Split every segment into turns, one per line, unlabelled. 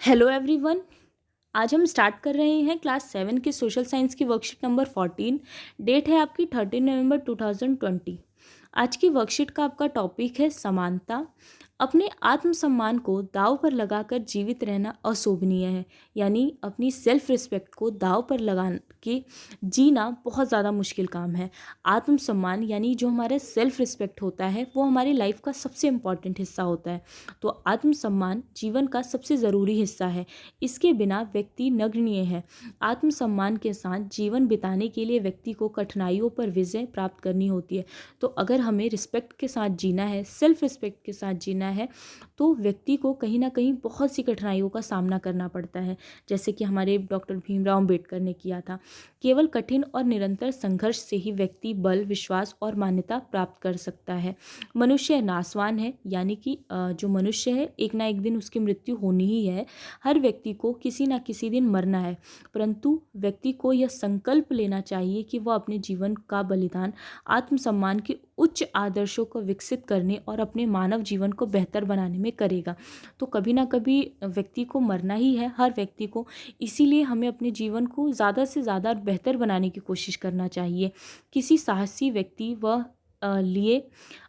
Hello everyone. आज हम start कर रहे हैं क्लास 7 की सोशल साइंस की वर्कशीट नंबर 14। डेट है आपकी 13 नवंबर 2020। आज की वर्कशीट का आपका टॉपिक है समानता। अपने आत्मसम्मान को दांव पर लगाकर जीवित रहना अशोभनीय है। यानी अपनी सेल्फ रिस्पेक्ट को दांव पर लगा के जीना बहुत ज़्यादा मुश्किल काम है। आत्मसम्मान यानी जो हमारा सेल्फ रिस्पेक्ट होता है वो हमारी लाइफ का सबसे इम्पॉर्टेंट हिस्सा होता है। तो आत्मसम्मान जीवन का सबसे ज़रूरी हिस्सा है। इसके बिना व्यक्ति नगण्य है। आत्मसम्मान के साथ जीवन बिताने के लिए व्यक्ति को कठिनाइयों पर विजय प्राप्त करनी होती है। तो अगर हमें रिस्पेक्ट के साथ जीना है, सेल्फ रिस्पेक्ट के साथ जीना है, तो व्यक्ति को कहीं ना कहीं बहुत सी कठिनाइयों का सामना करना पड़ता है। जैसे कि हमारे डॉक्टर भीमराव अम्बेडकर ने किया था। केवल कठिन और निरंतर संघर्ष से ही व्यक्ति बल, विश्वास और मान्यता प्राप्त कर सकता है। मनुष्य नाशवान है, यानी कि जो मनुष्य है एक ना एक दिन उसकी मृत्यु होनी ही है। हर व्यक्ति को किसी ना किसी दिन मरना है, परंतु व्यक्ति को यह संकल्प लेना चाहिए कि वह अपने जीवन का बलिदान आत्मसम्मान के उच्च आदर्शों को विकसित करने और अपने मानव जीवन को बेहतर बनाने में करेगा। तो कभी ना कभी व्यक्ति को मरना ही है, हर व्यक्ति को। इसीलिए हमें अपने जीवन को ज़्यादा से ज़्यादा बेहतर बनाने की कोशिश करना चाहिए। किसी साहसी व्यक्ति व लिए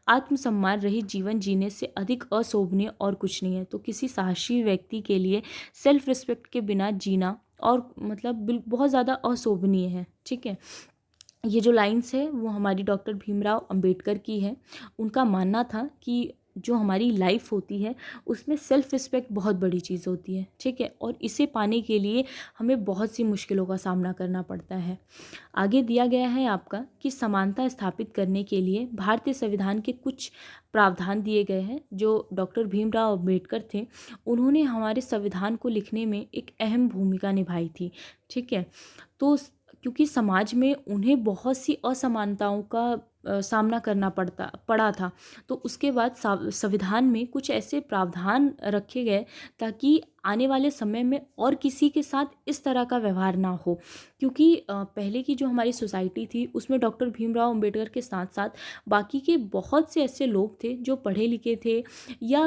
आत्मसम्मान रहित जीवन जीने से अधिक अशोभनीय और कुछ नहीं है। तो किसी साहसी व्यक्ति के लिए सेल्फ रिस्पेक्ट के बिना जीना और मतलब बहुत ज़्यादा अशोभनीय है। ठीक है। ये जो लाइन्स है वो हमारी डॉक्टर भीमराव अंबेडकर की है। उनका मानना था कि जो हमारी लाइफ होती है उसमें सेल्फ रिस्पेक्ट बहुत बड़ी चीज़ होती है। ठीक है। और इसे पाने के लिए हमें बहुत सी मुश्किलों का सामना करना पड़ता है। आगे दिया गया है आपका कि समानता स्थापित करने के लिए भारतीय संविधान के कुछ प्रावधान दिए गए हैं। जो डॉक्टर भीमराव अंबेडकर थे, उन्होंने हमारे संविधान को लिखने में एक अहम भूमिका निभाई थी। ठीक है। तो क्योंकि समाज में उन्हें बहुत सी असमानताओं का सामना करना पड़ा था, तो उसके बाद संविधान में कुछ ऐसे प्रावधान रखे गए ताकि आने वाले समय में और किसी के साथ इस तरह का व्यवहार ना हो। क्योंकि पहले की जो हमारी सोसाइटी थी उसमें डॉक्टर भीमराव अंबेडकर के साथ साथ बाकी के बहुत से ऐसे लोग थे जो पढ़े लिखे थे या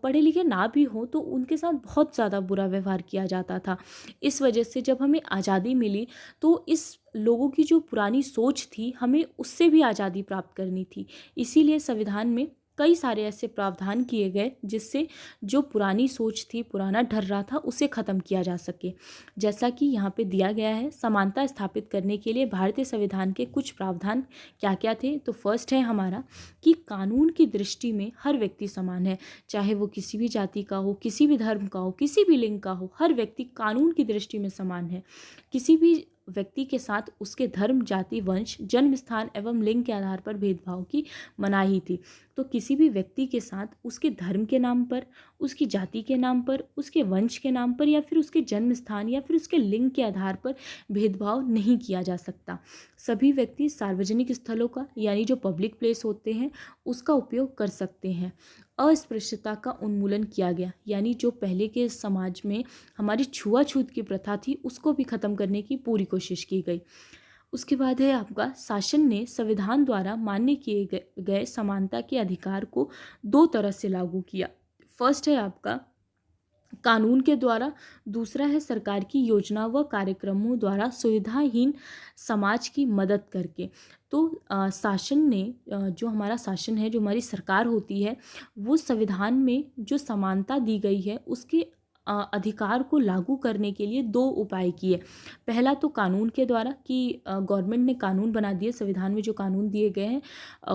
पढ़े लिखे ना भी हो, तो उनके साथ बहुत ज़्यादा बुरा व्यवहार किया जाता था। इस वजह से जब हमें आज़ादी मिली तो इस लोगों की जो पुरानी सोच थी हमें उससे भी आज़ादी प्राप्त करनी थी। इसीलिए संविधान में कई सारे ऐसे प्रावधान किए गए जिससे जो पुरानी सोच थी, पुराना ढर्रा था, उसे ख़त्म किया जा सके। जैसा कि यहाँ पे दिया गया है, समानता स्थापित करने के लिए भारतीय संविधान के कुछ प्रावधान क्या क्या थे। तो फर्स्ट है हमारा कि कानून की दृष्टि में हर व्यक्ति समान है। चाहे वो किसी भी जाति का हो, किसी भी धर्म का हो, किसी भी लिंग का हो, हर व्यक्ति कानून की दृष्टि में समान है। किसी भी व्यक्ति के साथ उसके धर्म, जाति, वंश, जन्म स्थान एवं लिंग के आधार पर भेदभाव की मनाही थी। तो किसी भी व्यक्ति के साथ उसके धर्म के नाम पर, उसकी जाति के नाम पर, उसके वंश के नाम पर या फिर उसके जन्म स्थान या फिर उसके लिंग के आधार पर भेदभाव नहीं किया जा सकता। सभी व्यक्ति सार्वजनिक स्थलों का यानी जो पब्लिक प्लेस होते हैं उसका उपयोग कर सकते हैं। अस्पृश्यता का उन्मूलन किया गया, यानी जो पहले के समाज में हमारी छुआछूत की प्रथा थी उसको भी ख़त्म करने की पूरी कोशिश की गई। उसके बाद है आपका शासन ने संविधान द्वारा मान्य किए गए समानता के अधिकार को दो तरह से लागू किया। फर्स्ट है आपका कानून के द्वारा, दूसरा है सरकार की योजना व कार्यक्रमों द्वारा सुविधाहीन समाज की मदद करके। तो शासन ने जो हमारा शासन है, जो हमारी सरकार होती है, वो संविधान में जो समानता दी गई है उसके अधिकार को लागू करने के लिए दो उपाय किए। पहला तो कानून के द्वारा कि गवर्नमेंट ने कानून बना दिए, संविधान में जो कानून दिए गए हैं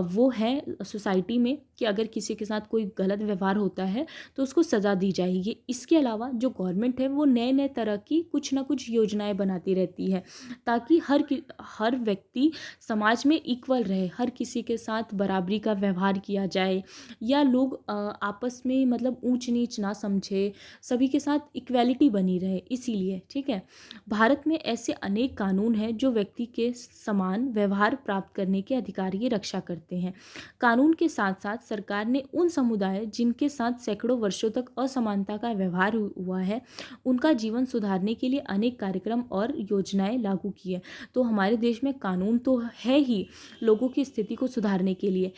वो है सोसाइटी में कि अगर किसी के साथ कोई गलत व्यवहार होता है तो उसको सज़ा दी जाएगी। इसके अलावा जो गवर्नमेंट है वो नए नए तरह की कुछ ना कुछ योजनाएं बनाती रहती है ताकि हर व्यक्ति समाज में इक्वल रहे, हर किसी के साथ बराबरी का व्यवहार किया जाए या लोग आपस में मतलब ऊंच नीच ना समझे, सभी के साथ इक्वेलिटी बनी रहे। इसीलिए ठीक है, भारत में ऐसे अनेक कानून हैं जो व्यक्ति के समान व्यवहार प्राप्त करने के अधिकार की रक्षा करते हैं। कानून के साथ साथ सरकार ने उन समुदाय जिनके साथ सैकड़ों वर्षों तक असमानता का व्यवहार हुआ है उनका जीवन सुधारने के लिए अनेक कार्यक्रम और योजनाएं लागू की है। तो हमारे देश में कानून तो है ही लोगों की स्थिति को सुधारने के लिए,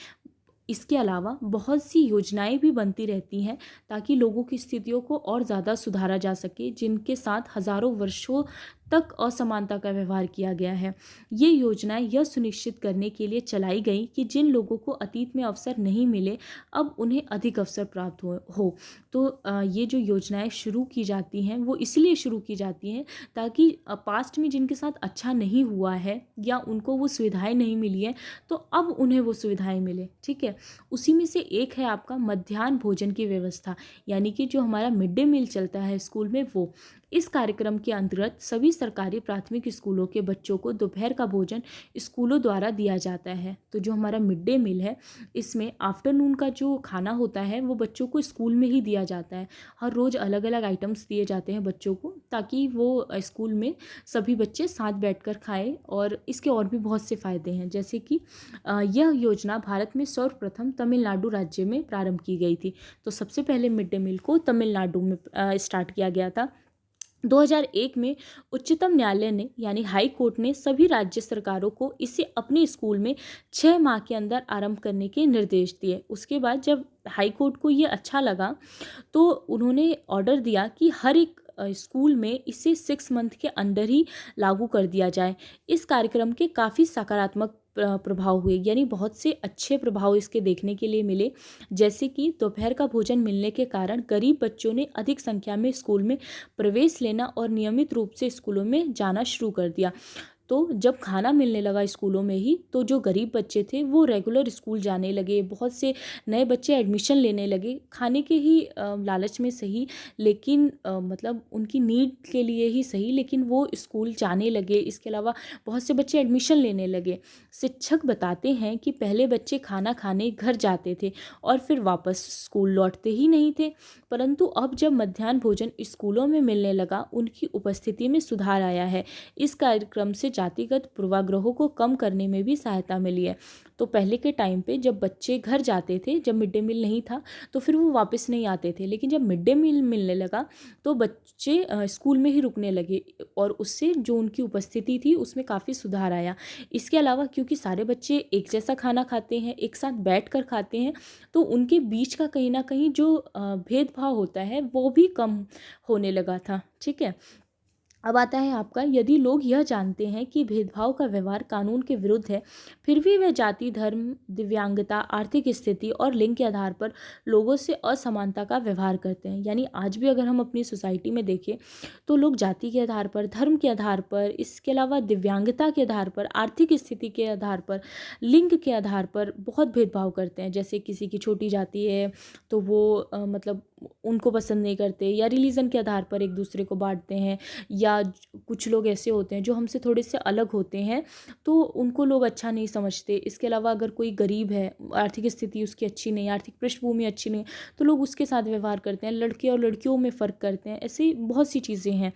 इसके अलावा बहुत सी योजनाएं भी बनती रहती हैं ताकि लोगों की स्थितियों को और ज़्यादा सुधारा जा सके, जिनके साथ हज़ारों वर्षों तक असमानता का व्यवहार किया गया है। ये योजनाएं यह सुनिश्चित करने के लिए चलाई गई कि जिन लोगों को अतीत में अवसर नहीं मिले, अब उन्हें अधिक अवसर प्राप्त हो। तो ये जो योजनाएं शुरू की जाती हैं वो इसलिए शुरू की जाती हैं ताकि पास्ट में जिनके साथ अच्छा नहीं हुआ है या उनको वो सुविधाएं नहीं मिली है, तो अब उन्हें वो सुविधाएं मिले। ठीक है, उसी में से एक है आपका मध्याह्न भोजन की व्यवस्था, यानी कि जो हमारा मिड डे मील चलता है स्कूल में वो। इस कार्यक्रम के अंतर्गत सभी सरकारी प्राथमिक स्कूलों के बच्चों को दोपहर का भोजन स्कूलों द्वारा दिया जाता है। तो जो हमारा मिड डे मील है, इसमें आफ्टरनून का जो खाना होता है वो बच्चों को स्कूल में ही दिया जाता है। हर रोज़ अलग अलग आइटम्स दिए जाते हैं बच्चों को, ताकि वो स्कूल में सभी बच्चे साथ बैठकर खाएं। और इसके और भी बहुत से फ़ायदे हैं, जैसे कि यह योजना भारत में सर्वप्रथम तमिलनाडु राज्य में प्रारंभ की गई थी। तो सबसे पहले मिड डे मील को तमिलनाडु में स्टार्ट किया गया था। 2001 में उच्चतम न्यायालय ने यानी हाई कोर्ट ने सभी राज्य सरकारों को इसे अपने स्कूल में 6 माह के अंदर आरंभ करने के निर्देश दिए। उसके बाद जब हाई कोर्ट को ये अच्छा लगा तो उन्होंने ऑर्डर दिया कि हर एक स्कूल में इसे 6 मंथ के अंदर ही लागू कर दिया जाए। इस कार्यक्रम के काफ़ी सकारात्मक प्रभाव हुए, यानी बहुत से अच्छे प्रभाव इसके देखने के लिए मिले। जैसे कि दोपहर का भोजन मिलने के कारण गरीब बच्चों ने अधिक संख्या में स्कूल में प्रवेश लेना और नियमित रूप से स्कूलों में जाना शुरू कर दिया। तो जब खाना मिलने लगा स्कूलों में ही, तो जो गरीब बच्चे थे वो रेगुलर स्कूल जाने लगे। बहुत से नए बच्चे एडमिशन लेने लगे, खाने के ही लालच में सही, लेकिन मतलब उनकी नीड के लिए ही सही, लेकिन वो स्कूल जाने लगे। इसके अलावा बहुत से बच्चे एडमिशन लेने लगे। शिक्षक बताते हैं कि पहले बच्चे खाना खाने घर जाते थे और फिर वापस स्कूल लौटते ही नहीं थे, परंतु अब जब मध्याह्न भोजन स्कूलों में मिलने लगा, उनकी उपस्थिति में सुधार आया है। इस कार्यक्रम से जातिगत पूर्वाग्रहों को कम करने में भी सहायता मिली है। तो पहले के टाइम पे जब बच्चे घर जाते थे, जब मिड डे मील नहीं था, तो फिर वो वापस नहीं आते थे, लेकिन जब मिड डे मील मिलने लगा तो बच्चे स्कूल में ही रुकने लगे और उससे जो उनकी उपस्थिति थी उसमें काफ़ी सुधार आया। इसके अलावा क्योंकि सारे बच्चे एक जैसा खाना खाते हैं, एक साथ बैठ कर खाते हैं, तो उनके बीच का कहीं ना कहीं जो भेदभाव होता है वो भी कम होने लगा था। ठीक है, अब आता है आपका, यदि लोग यह जानते हैं कि भेदभाव का व्यवहार कानून के विरुद्ध है, फिर भी वे जाति, धर्म, दिव्यांगता, आर्थिक स्थिति और लिंग के आधार पर लोगों से असमानता का व्यवहार करते हैं। यानी आज भी अगर हम अपनी सोसाइटी में देखें तो लोग जाति के आधार पर, धर्म के आधार पर, इसके अलावा दिव्यांगता के आधार पर, आर्थिक स्थिति के आधार पर, लिंग के आधार पर बहुत भेदभाव करते हैं। जैसे किसी की छोटी जाति है तो वो मतलब उनको पसंद नहीं करते, या रिलीजन के आधार पर एक दूसरे को बांटते हैं, या कुछ लोग ऐसे होते हैं जो हमसे थोड़े से अलग होते हैं तो उनको लोग अच्छा नहीं समझते। इसके अलावा अगर कोई गरीब है, आर्थिक स्थिति उसकी अच्छी नहीं, आर्थिक पृष्ठभूमि अच्छी नहीं, तो लोग उसके साथ व्यवहार करते हैं। लड़के और लड़कियों में फ़र्क करते हैं। ऐसी बहुत सी चीज़ें हैं।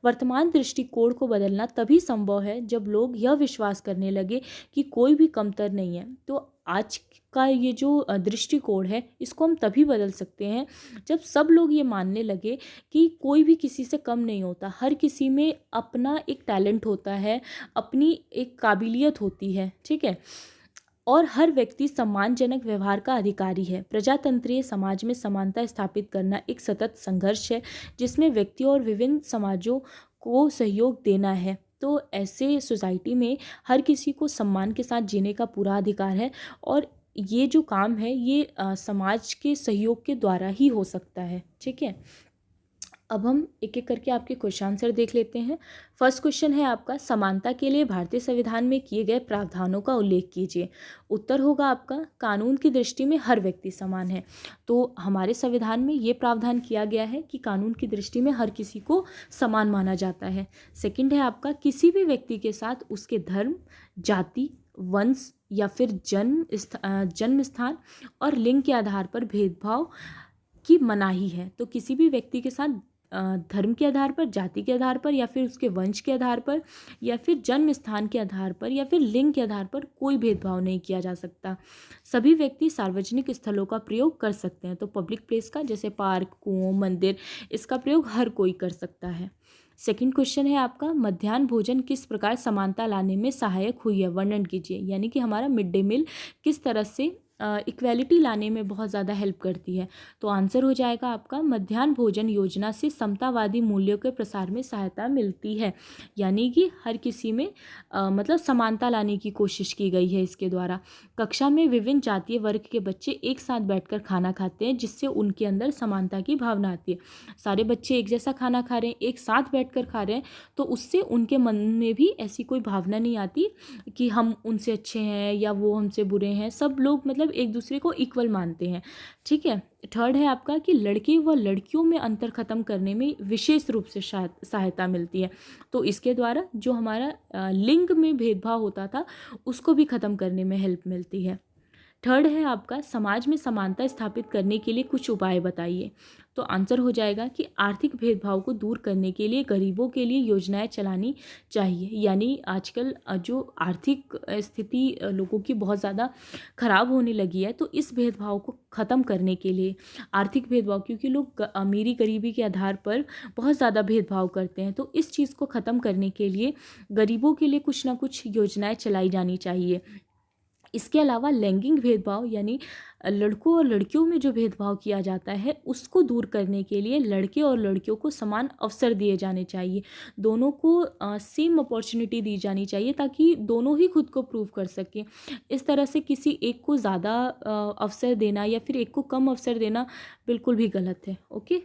वर्तमान दृष्टिकोण को बदलना तभी संभव है जब लोग यह विश्वास करने लगे कि कोई भी कमतर नहीं है। तो आज का ये जो दृष्टिकोण है, इसको हम तभी बदल सकते हैं जब सब लोग ये मानने लगे कि कोई भी किसी से कम नहीं होता। हर किसी में अपना एक टैलेंट होता है, अपनी एक काबिलियत होती है। ठीक है, और हर व्यक्ति सम्मानजनक व्यवहार का अधिकारी है। प्रजातंत्रीय समाज में समानता स्थापित करना एक सतत संघर्ष है, जिसमें व्यक्ति और विभिन्न समाजों को सहयोग देना है। तो ऐसे सोसाइटी में हर किसी को सम्मान के साथ जीने का पूरा अधिकार है, और ये जो काम है ये समाज के सहयोग के द्वारा ही हो सकता है। ठीक है, अब हम एक एक करके आपके क्वेश्चन आंसर देख लेते हैं। फर्स्ट क्वेश्चन है आपका, समानता के लिए भारतीय संविधान में किए गए प्रावधानों का उल्लेख कीजिए। उत्तर होगा आपका, कानून की दृष्टि में हर व्यक्ति समान है। तो हमारे संविधान में ये प्रावधान किया गया है कि कानून की दृष्टि में हर किसी को समान माना जाता है। सेकंड है आपका, किसी भी व्यक्ति के साथ उसके धर्म, जाति, वंश या फिर जन्म स्थान और लिंग के आधार पर भेदभाव की मनाही है। तो किसी भी व्यक्ति के साथ धर्म के आधार पर, जाति के आधार पर, या फिर उसके वंश के आधार पर, या फिर जन्म स्थान के आधार पर, या फिर लिंग के आधार पर कोई भेदभाव नहीं किया जा सकता। सभी व्यक्ति सार्वजनिक स्थलों का प्रयोग कर सकते हैं। तो पब्लिक प्लेस का, जैसे पार्क, कुओं, मंदिर, इसका प्रयोग हर कोई कर सकता है। सेकंड क्वेश्चन है आपका, मध्याह्न भोजन किस प्रकार समानता लाने में सहायक हुई है, वर्णन कीजिए। यानी कि हमारा मिड डे मील किस तरह से इक्वेलिटी लाने में बहुत ज़्यादा हेल्प करती है। तो आंसर हो जाएगा आपका मध्याह्न भोजन योजना से समतावादी मूल्यों के प्रसार में सहायता मिलती है। यानी कि हर किसी में मतलब समानता लाने की कोशिश की गई है इसके द्वारा। कक्षा में विभिन्न जातीय वर्ग के बच्चे एक साथ बैठकर खाना खाते हैं, जिससे उनके अंदर समानता की भावना आती है। सारे बच्चे एक जैसा खाना खा रहे हैं, एक साथ बैठकर खा रहे हैं, तो उससे उनके मन में भी ऐसी कोई भावना नहीं आती कि हम उनसे अच्छे हैं या वो हमसे बुरे हैं। सब लोग मतलब एक दूसरे को इक्वल मानते हैं। ठीक है। थर्ड है आपका कि लड़के व लड़कियों में अंतर खत्म करने में विशेष रूप से सहायता मिलती है। तो इसके द्वारा जो हमारा लिंग में भेदभाव होता था उसको भी ख़त्म करने में हेल्प मिलती है। थर्ड है आपका समाज में समानता स्थापित करने के लिए कुछ उपाय बताइए। तो आंसर हो जाएगा कि आर्थिक भेदभाव को दूर करने के लिए गरीबों के लिए योजनाएं चलानी चाहिए। यानी आजकल जो आर्थिक स्थिति लोगों की बहुत ज़्यादा ख़राब होने लगी है, तो इस भेदभाव को ख़त्म करने के लिए आर्थिक भेदभाव, क्योंकि लोग अमीरी गरीबी के आधार पर बहुत ज़्यादा भेदभाव करते हैं, तो इस चीज़ को ख़त्म करने के लिए गरीबों के लिए कुछ ना कुछ योजनाएं चलाई जानी चाहिए। इसके अलावा लैंगिक भेदभाव यानी लड़कों और लड़कियों में जो भेदभाव किया जाता है उसको दूर करने के लिए लड़के और लड़कियों को समान अवसर दिए जाने चाहिए। दोनों को सेम अपॉर्चुनिटी दी जानी चाहिए ताकि दोनों ही खुद को प्रूव कर सकें। इस तरह से किसी एक को ज़्यादा अवसर देना या फिर एक को कम अवसर देना बिल्कुल भी गलत है। ओके।